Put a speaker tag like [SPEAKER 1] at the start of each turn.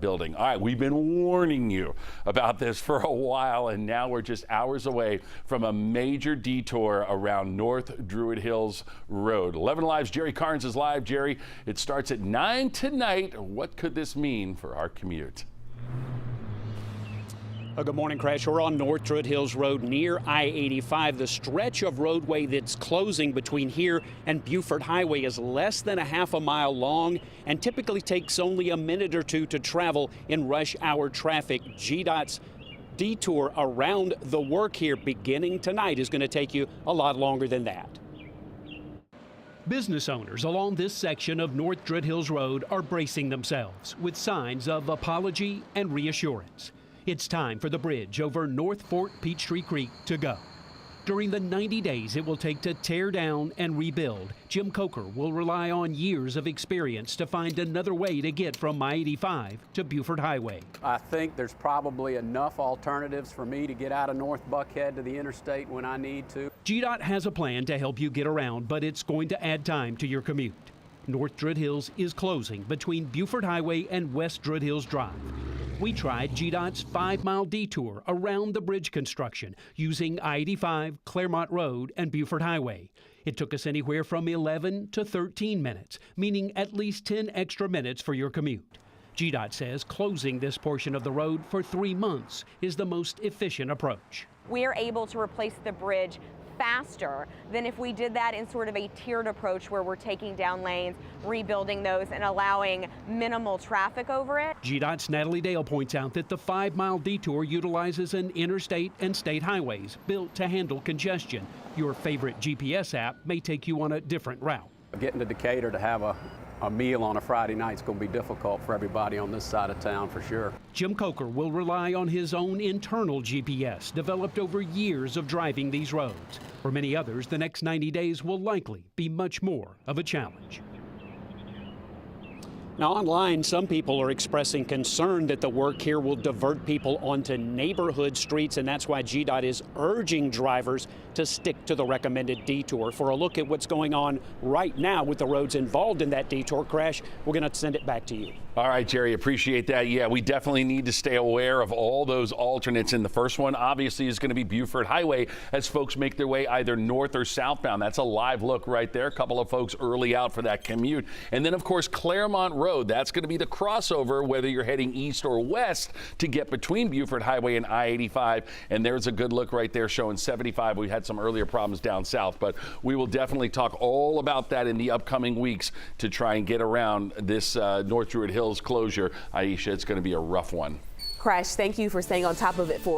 [SPEAKER 1] building. All right, we've been warning you about this for a while, and now we're just hours away from a major detour around North Druid Hills Road. 11 Live's Jerry Carnes is live. Jerry, it starts at 9 tonight. What could this mean for our commute?
[SPEAKER 2] Good morning, Crash. We're on North Druid Hills Road near I-85. The stretch of roadway that's closing between here and Buford Highway is less than a half a mile long and typically takes only a minute or two to travel in rush hour traffic. GDOT's detour around the work here beginning tonight is going to take you a lot longer than that. Business owners along this section of North Druid Hills Road are bracing themselves with signs of apology and reassurance. It's time for the bridge over North Fort Peachtree Creek to go. During the 90 days it will take to tear down and rebuild, Jim Coker will rely on years of experience to find another way to get from I-85 to Buford Highway.
[SPEAKER 3] I think there's probably enough alternatives for me to get out of North Buckhead to the interstate when I need to.
[SPEAKER 2] GDOT has a plan to help you get around, but it's going to add time to your commute. North Druid Hills is closing between Buford Highway and West Druid Hills Drive. We tried GDOT's 5-mile detour around the bridge construction using I-85, Claremont Road, and Buford Highway. It took us anywhere from 11 to 13 minutes, meaning at least 10 extra minutes for your commute. GDOT says closing this portion of the road for 3 months is the most efficient approach.
[SPEAKER 4] We are able to replace the bridge faster than if we did that in sort of a tiered approach where we're taking down lanes, rebuilding those, and allowing minimal traffic over it.
[SPEAKER 2] GDOT's Natalie Dale points out that the 5-mile detour utilizes an interstate and state highways built to handle congestion. Your favorite GPS app may take you on a different route.
[SPEAKER 3] Getting to Decatur to have a meal on a Friday night is going to be difficult for everybody on this side of town for sure.
[SPEAKER 2] Jim Coker will rely on his own internal GPS developed over years of driving these roads. For many others, the next 90 days will likely be much more of a challenge. Now online, some people are expressing concern that the work here will divert people onto neighborhood streets, and that's why GDOT is urging drivers to stick to the recommended detour. For a look at what's going on right now with the roads involved in that detour, Crash, we're going to send it back to you.
[SPEAKER 1] All right, Jerry, appreciate that. Yeah, we definitely need to stay aware of all those alternates. And the first one, obviously, is going to be Buford Highway as folks make their way either north or southbound. That's a live look right there. A couple of folks early out for that commute. And then, of course, Claremont Road. That's going to be the crossover, whether you're heading east or west to get between Buford Highway and I-85. And there's a good look right there showing 75. We had some earlier problems down south, but we will definitely talk all about that in the upcoming weeks to try and get around this North Druid Hills closure. Aisha, it's going to be a rough one.
[SPEAKER 5] Crash, thank you for staying on top of it for